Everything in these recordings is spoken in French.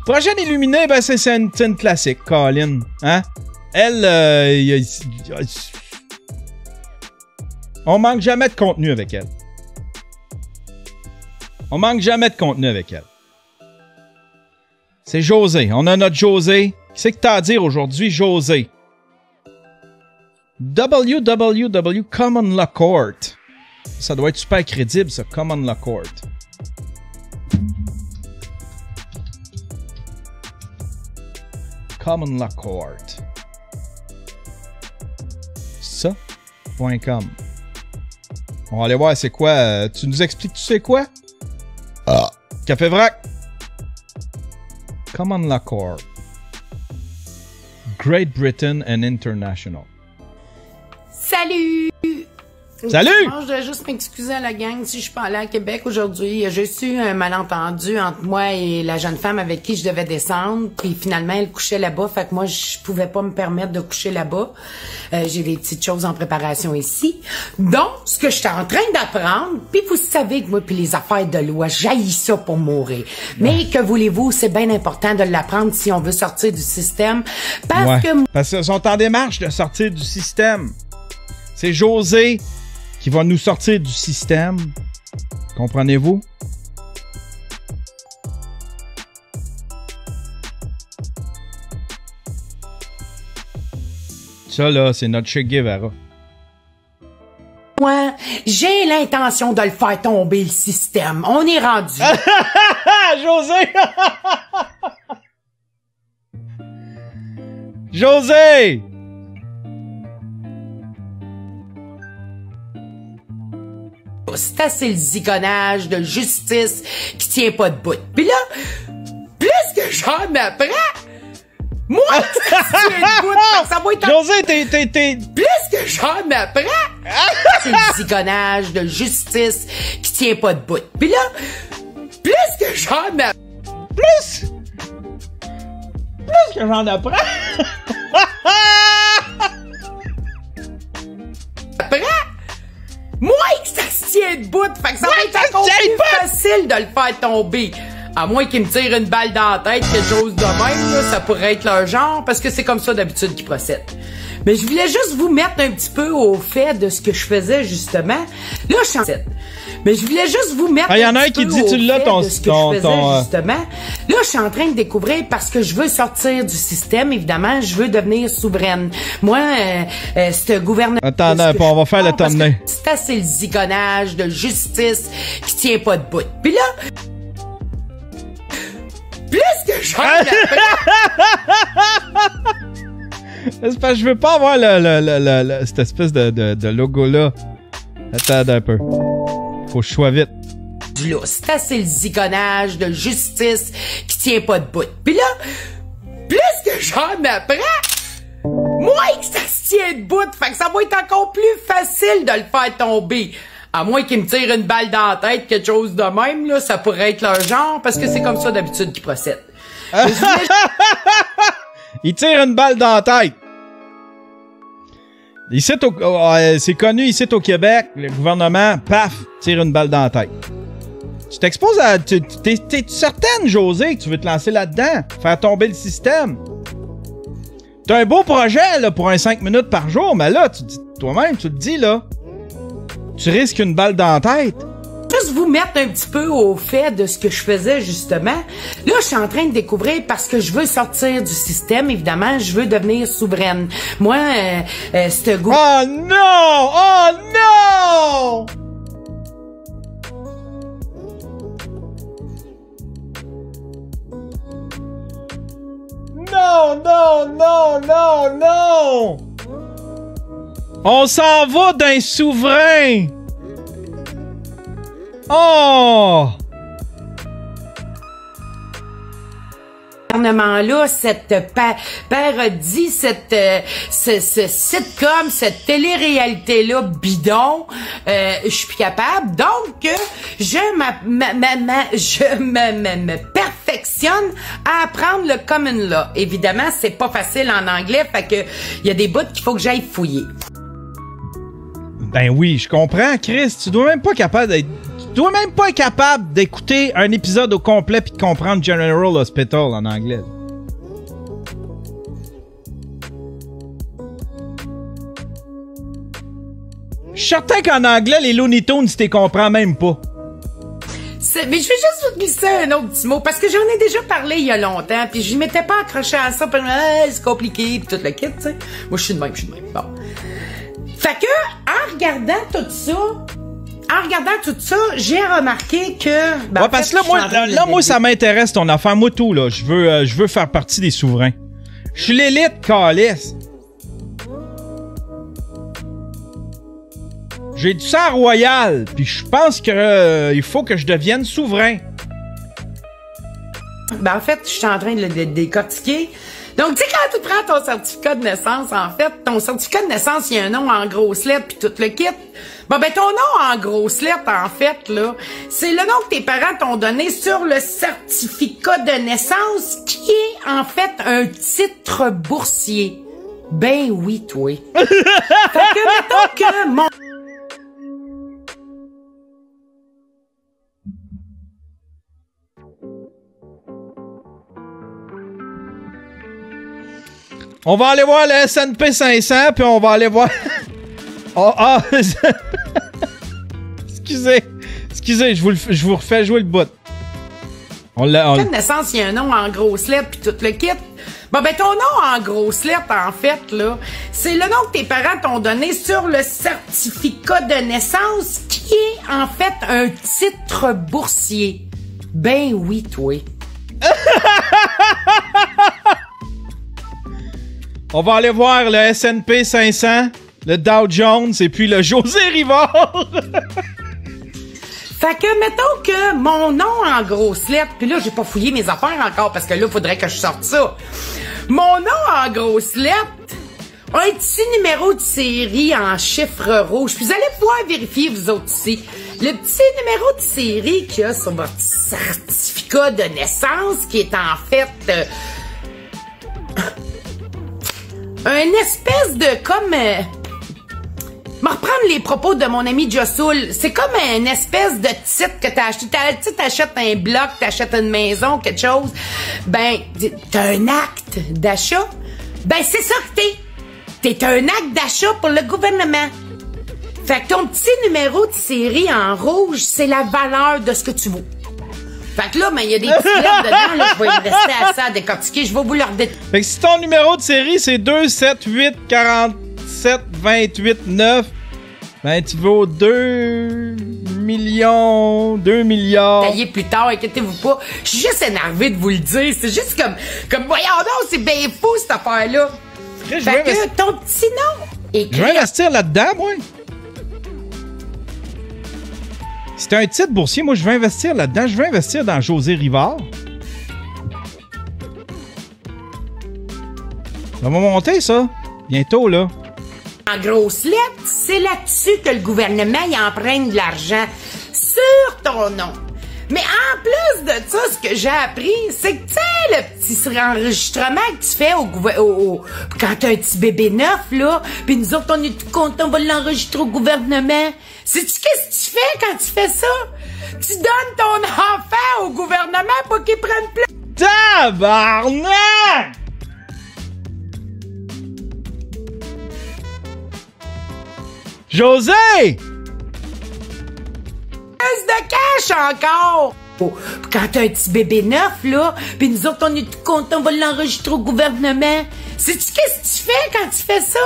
Prochaine illuminée, ben c'est une classique, Colin. Hein? Elle, on manque jamais de contenu avec elle. On manque jamais de contenu avec elle. C'est José. On a notre José. Qu'est-ce que t'as à dire aujourd'hui, José? www. Common Law Court. Ça doit être super crédible, ça. Common Law Court. Common Law Court. Ça.com. On va aller voir c'est quoi. Tu nous expliques, tu sais quoi? Ah. Café Vrac. Common Law Court. Great Britain and International. Salut! Salut! Je dois juste m'excuser à la gang si je suis pas allée à Québec aujourd'hui. J'ai eu un malentendu entre moi et la jeune femme avec qui je devais descendre. Puis finalement, elle couchait là-bas. Fait que moi, je pouvais pas me permettre de coucher là-bas. J'ai des petites choses en préparation ici. Donc, ce que j'étais en train d'apprendre, puis vous savez que moi, puis les affaires de loi, j'haïs ça pour mourir. Mais que voulez-vous, c'est bien important de l'apprendre si on veut sortir du système. Parce qu'ils sont en démarche de sortir du système. C'est José qui va nous sortir du système. Comprenez-vous? Ça, là, c'est notre Che Guevara. Moi, j'ai l'intention de le faire tomber, le système. On est rendu. José! José! C'est assez le zigonnage de justice qui tient pas de bout. Puis là, plus que j'en m'apprends, moi, ça tient de bout, ça va être... José, t'es... Plus que j'en m'apprends, c'est le zigonnage de justice qui tient pas de bout. Puis là, plus que j'en m'apprends... Plus que j'en apprends... Moi, que ça se tient debout, fait que ça va être encore plus facile de le faire tomber. À moins qu'ils me tirent une balle dans la tête, quelque chose de même, là, ça pourrait être leur genre, parce que c'est comme ça d'habitude qu'ils procèdent. Mais je voulais juste vous mettre un petit peu au fait de ce que je faisais, justement. Là, je suis en... Mais je voulais juste vous mettre il y en a un qui dit tu l'as justement. Là, je suis en train de découvrir parce que je veux sortir du système, évidemment, je veux devenir souveraine. Moi, ce gouvernement... Attends, on va faire le thumbnail. C'est assez le zigonnage de justice qui tient pas de bout. Puis là... Plus que j'en c'est parce que je veux pas avoir cette espèce de logo-là. Attends un peu. Faut que je sois vite. C'est assez le zigonnage de justice qui tient pas de bout. Puis là, plus que j'en m'apprends, moins que ça se tient debout. Fait que ça va être encore plus facile de le faire tomber. À moins qu'ils me tirent une balle dans la tête, quelque chose de même, là, ça pourrait être leur genre, parce que c'est comme ça d'habitude qu'ils procèdent. Ils tirent une balle dans la tête. Ici, c'est connu ici au Québec, le gouvernement, paf, tire une balle dans la tête. Tu t'exposes à... T'es certaine, José, que tu veux te lancer là-dedans? Faire tomber le système? T'as un beau projet, là, pour un 5 minutes par jour, mais là, tu dis toi-même, tu le dis, là. Tu risques une balle dans la tête. Juste vous mettre un petit peu au fait de ce que je faisais, justement. Là, je suis en train de découvrir parce que je veux sortir du système, évidemment, je veux devenir souveraine. Moi, ce goût... Oh non! Oh non! Non, non, non, non, non! On s'en va d'un souverain! Oh! Gouvernement-là, cette parodie, ce sitcom, cette télé-réalité-là bidon, je suis plus capable. Donc, je me perfectionne à apprendre le common law. Évidemment, c'est pas facile en anglais, fait que il y a des bouts qu'il faut que j'aille fouiller. Ben oui, je comprends, Chris. Tu dois même pas capable d'être... dois même pas être capable d'écouter un épisode au complet puis de comprendre General Hospital en anglais. Je suis certain qu'en anglais, les Looney Tunes, tu les comprends même pas. Mais je vais juste vous glisser un autre petit mot, parce que j'en ai déjà parlé il y a longtemps, puis je m'étais pas accroché à ça, puis c'est compliqué, puis tout le kit, tu sais. Moi, je suis de même. Bon. Fait que, en regardant tout ça, j'ai remarqué que... Ben, ouais, parce que là, moi, ça m'intéresse ton affaire. Moi, tout, là. Je veux faire partie des souverains. Je suis l'élite, calice. J'ai du sang royal, puis je pense que il faut que je devienne souverain. Ben, en fait, je suis en train de le décortiquer. Donc, tu sais, quand tu prends ton certificat de naissance, en fait, ton certificat de naissance, il y a un nom en grosses lettres puis tout le kit. Bon, ben, ton nom en grosses lettres, en fait, là, c'est le nom que tes parents t'ont donné sur le certificat de naissance qui est, en fait, un titre boursier. Ben oui, toi. Fait que, mettons que mon... On va aller voir le S&P 500, puis on va aller voir... Excusez, je vous refais jouer le bout. De naissance, il y a un nom en grosses lettres, puis tout le kit. Bon, ben, ton nom en grosses lettres, en fait, là, c'est le nom que tes parents t'ont donné sur le certificat de naissance qui est, en fait, un titre boursier. Ben oui, toi. On va aller voir le S&P 500, le Dow Jones et puis le José Rivard. Fait que, mettons que mon nom en grosses lettres, puis là, j'ai pas fouillé mes affaires encore parce que là, faudrait que je sorte ça. Mon nom en grosses lettres, un petit numéro de série en chiffre rouge. Puis vous allez pouvoir vérifier, vous autres ici. Le petit numéro de série qu'il y a sur votre certificat de naissance, qui est en fait... un espèce de comme... me reprendre les propos de mon ami Jossoul. C'est comme une espèce de titre que t'as acheté. Tu t'achètes un bloc, t'achètes une maison, quelque chose. Ben, t'as un acte d'achat. Ben, c'est ça que t'es. T'es un acte d'achat pour le gouvernement. Fait que ton petit numéro de série en rouge, c'est la valeur de ce que tu vaux. Fait que là, ben, il y a des petites lettres dedans, là, je vais y rester à ça à décortiquer. Je vais vous le redétailler. Fait que si ton numéro de série, c'est 278407829, ben, tu vaux 2 milliards. Taillé plus tard, inquiétez-vous pas. Je suis juste énervé de vous le dire. C'est juste comme voyons donc, c'est bien fou, cette affaire-là. Fait que ton petit nom écrit... Je vais investir là-dedans, moi. Si t'as un titre boursier, moi, je vais investir là-dedans. Je vais investir dans José Rivard. Ça va monter, ça. Bientôt, là. En grosses lettres, c'est là-dessus que le gouvernement y emprunte de l'argent. Sur ton nom. Mais en plus de ça, ce que j'ai appris, c'est que, tu sais, le petit enregistrement que tu fais quand t'as un petit bébé neuf, là, pis nous autres, on est tout contents, on va l'enregistrer au gouvernement. Sais-tu qu'est-ce que tu fais quand tu fais ça? Tu donnes ton enfant au gouvernement pour qu'il prenne plus... Tabarnak! José! De cash encore! Quand t'as un petit bébé neuf, là, pis nous autres, on est tout contents, on va l'enregistrer au gouvernement. Sais-tu qu'est-ce que tu fais quand tu fais ça?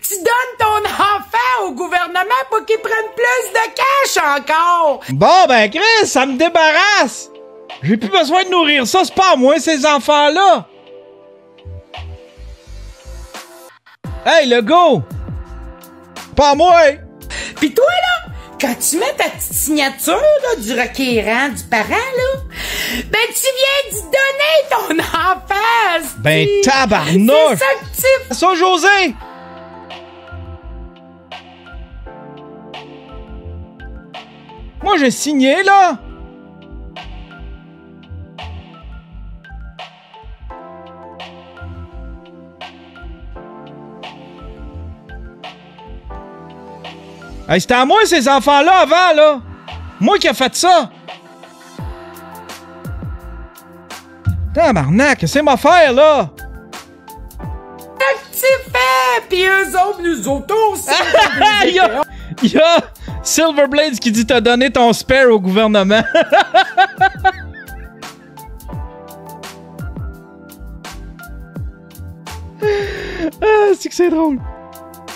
Tu donnes ton enfant au gouvernement pour qu'il prenne plus de cash encore! Bon, ben, Chris, ça me débarrasse! J'ai plus besoin de nourrir ça, c'est pas à moi, ces enfants-là! Hey, le go! Pas à moi! Pis toi, là, quand tu mets ta petite signature, là, du requérant, du parent, là, ben, tu viens d'y donner ton enfant! Ben, tabarnouche! C'est ça que tu... Ça, José! Moi, j'ai signé, là! Hey, c'était à moi, ces enfants-là, avant, là! Moi qui a fait ça! Tabarnak, qu'est-ce que c'est ma faire, là? Qu'est-ce que tu fais? Pis nous autres aussi! Il y a Silverblades qui dit t'as donné ton spare au gouvernement. C'est que c'est drôle.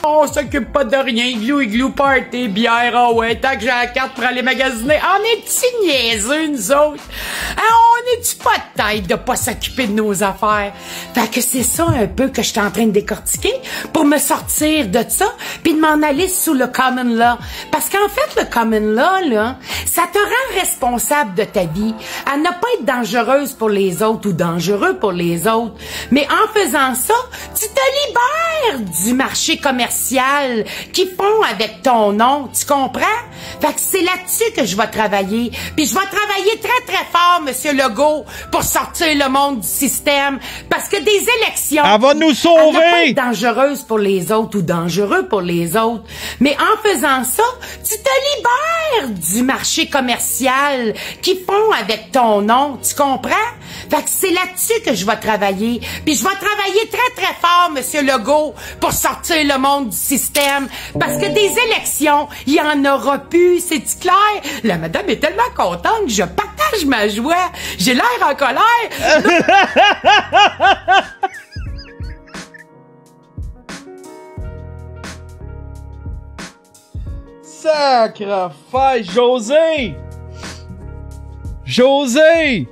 On s'occupe pas de rien, igloo party, bière, oh ouais, tant que j'ai la carte pour aller magasiner. On est-tu niaiseux, nous autres? Hein, on est-tu pas de tête de pas s'occuper de nos affaires? Fait que c'est ça un peu que je suis en train de décortiquer pour me sortir de ça puis de m'en aller sous le common law. Parce qu'en fait, le common law, là, ça te rend responsable de ta vie à ne pas être dangereuse pour les autres ou dangereux pour les autres. Mais en faisant ça, tu te libères du marché commercial qu'ils font avec ton nom, tu comprends? Fait que c'est là-dessus que je vais travailler. Puis je vais travailler très, très fort, Monsieur Legault, pour sortir le monde du système. Parce que des élections... Elle va nous sauver! Elle ne pas être dangereuse pour les autres ou dangereux pour les autres. Mais en faisant ça, tu te libères du marché commercial qu'ils font avec ton nom, tu comprends? Fait que c'est là-dessus que je vais travailler. Puis je vais travailler très, très fort, Monsieur Legault, pour sortir le monde du système. Parce que des élections, il y en aura plus, c'est-tu clair? La madame est tellement contente que je partage ma joie. J'ai l'air en colère. Sacrifice, José! José!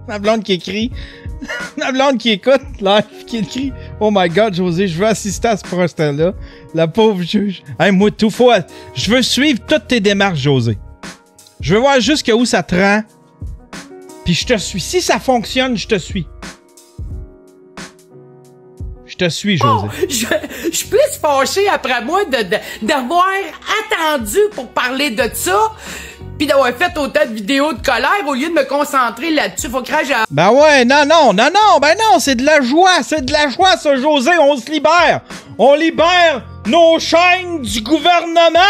Ma blonde qui écrit. Ma blonde qui écoute live, qui écrit « Oh my God, José, je veux assister à ce procès-là. » La pauvre juge. Hey, moi, tout faut... Je veux suivre toutes tes démarches, José. Je veux voir jusqu'à où ça te rend. Puis je te suis. Si ça fonctionne, je te suis. Je te suis, José. Oh, je suis plus fâché après moi d'avoir attendu pour parler de ça pis d'avoir fait autant de vidéos de colère au lieu de me concentrer là-dessus. Faut que je... Ben ouais, non, c'est de la joie, ça, José, on se libère. On libère nos chaînes du gouvernement.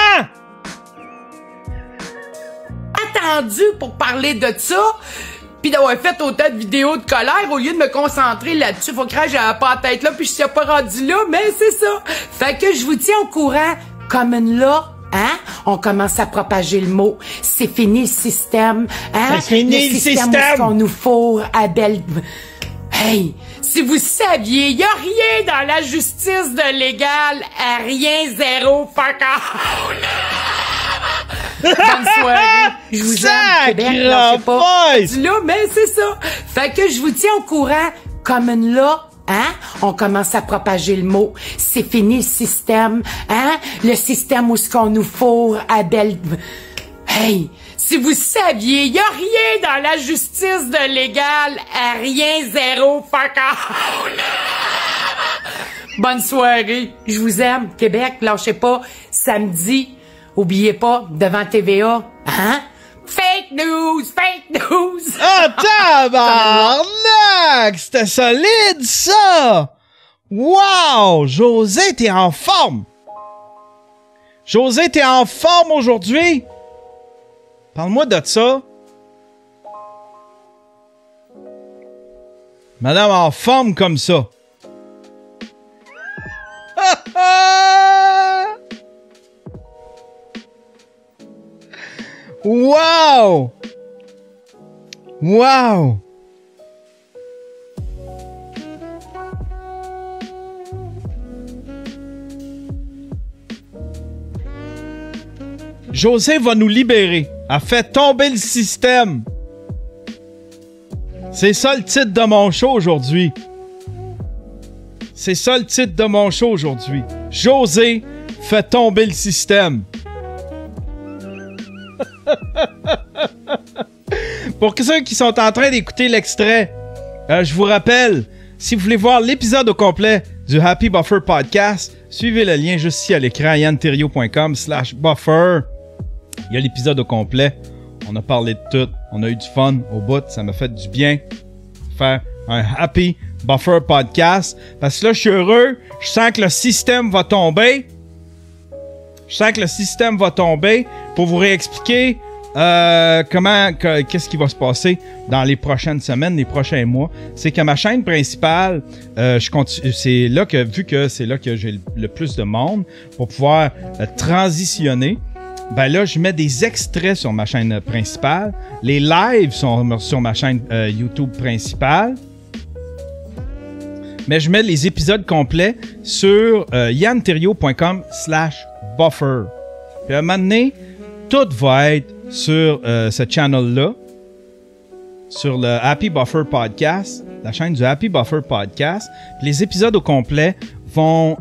Attendu pour parler de ça, pis d'avoir fait autant de vidéos de colère au lieu de me concentrer là-dessus. Faut que j'avais pas la tête là, puis je suis pas rendu là, mais c'est ça. Fait que je vous tiens au courant, comme une là. Hein? On commence à propager le mot. C'est fini le système. Hein? C'est fini le système. Où qu'on nous fourre à belle... Hey! Si vous saviez, y a rien dans la justice de légal. À rien, zéro, fuck off. Bonne soirée. Je vous aime, Québec. Non, je sais pas. Du là, mais c'est ça. Fait que je vous tiens au courant comme une là. Hein? On commence à propager le mot. C'est fini le système. Hein? Le système où ce qu'on nous fourre à belle... Hey! Si vous saviez, y a rien dans la justice de légal. À rien, zéro, fuck off. Bonne soirée. Je vous aime, Québec. Lâchez pas. Samedi, oubliez pas, devant TVA. Hein? Fake news! Fake news! Oh, tabarnak! C'était solide, ça! Wow! José, t'es en forme! José, t'es en forme aujourd'hui? Parle-moi de ça. Madame en forme comme ça. Wow! Wow! José va nous libérer. A fait tomber le système. C'est ça le titre de mon show aujourd'hui. C'est ça le titre de mon show aujourd'hui. José fait tomber le système. Pour ceux qui sont en train d'écouter l'extrait, je vous rappelle, si vous voulez voir l'épisode au complet du Happy Buffer Podcast, suivez le lien juste ici à l'écran, yanterrio.com/buffer. Il y a l'épisode au complet. On a parlé de tout. On a eu du fun au bout. Ça m'a fait du bien. Faire un Happy Buffer Podcast. Parce que là, je suis heureux. Je sens que le système va tomber. Pour vous réexpliquer qu'est-ce qui va se passer dans les prochaines semaines, les prochains mois. C'est que ma chaîne principale, c'est là que, vu que c'est là que j'ai le plus de monde pour pouvoir transitionner, ben là, je mets des extraits sur ma chaîne principale. Les lives sont sur ma chaîne YouTube principale. Mais je mets les épisodes complets sur yanterio.com/buffer. Puis à un moment donné, tout va être sur ce channel-là, sur le Happy Buffer Podcast, la chaîne du Happy Buffer Podcast. Puis les épisodes au complet vont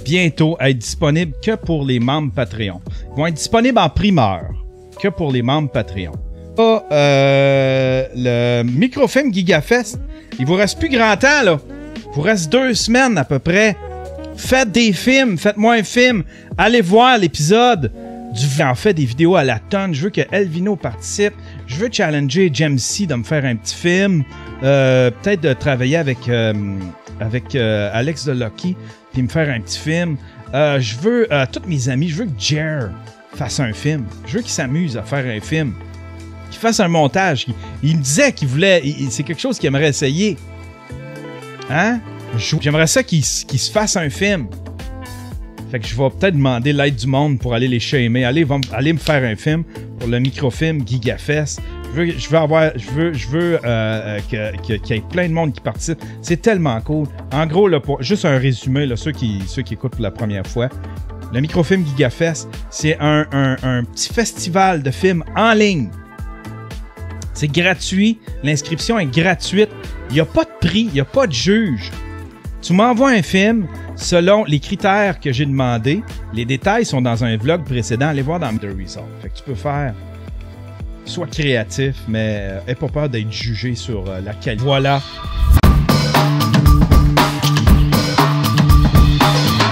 bientôt être disponibles que pour les membres Patreon. Ils vont être disponibles en primeur que pour les membres Patreon. Le Microfilm GigaFest, il vous reste plus grand temps, là. Il vous reste 2 semaines à peu près. Faites des films, faites-moi un film. Allez voir l'épisode. J'en fais des vidéos à la tonne. Je veux que Elvino participe. Je veux challenger Jamesy de me faire un petit film. Peut-être de travailler avec Alex de Lucky puis me faire un petit film. Je veux tous mes amis, je veux que Jer fasse un film. Je veux qu'il s'amuse à faire un film. Qu'il fasse un montage. Il me disait qu'il voulait... c'est quelque chose qu'il aimerait essayer. Hein? J'aimerais ça qu'il se fasse un film. Fait que je vais peut-être demander l'aide du monde pour aller les shamer. Allez me faire un film pour le Microfilm GigaFest. Je veux qu'il y ait plein de monde qui participe. C'est tellement cool. En gros, là, juste un résumé, là, ceux qui écoutent pour la première fois. Le Microfilm GigaFest, c'est un petit festival de films en ligne. C'est gratuit. L'inscription est gratuite. Il n'y a pas de prix. Il n'y a pas de juge. Tu m'envoies un film selon les critères que j'ai demandé. Les détails sont dans un vlog précédent. Allez voir dans The Result. Fait que tu peux faire... Sois créatif, mais aie pas peur d'être jugé sur la qualité. Voilà.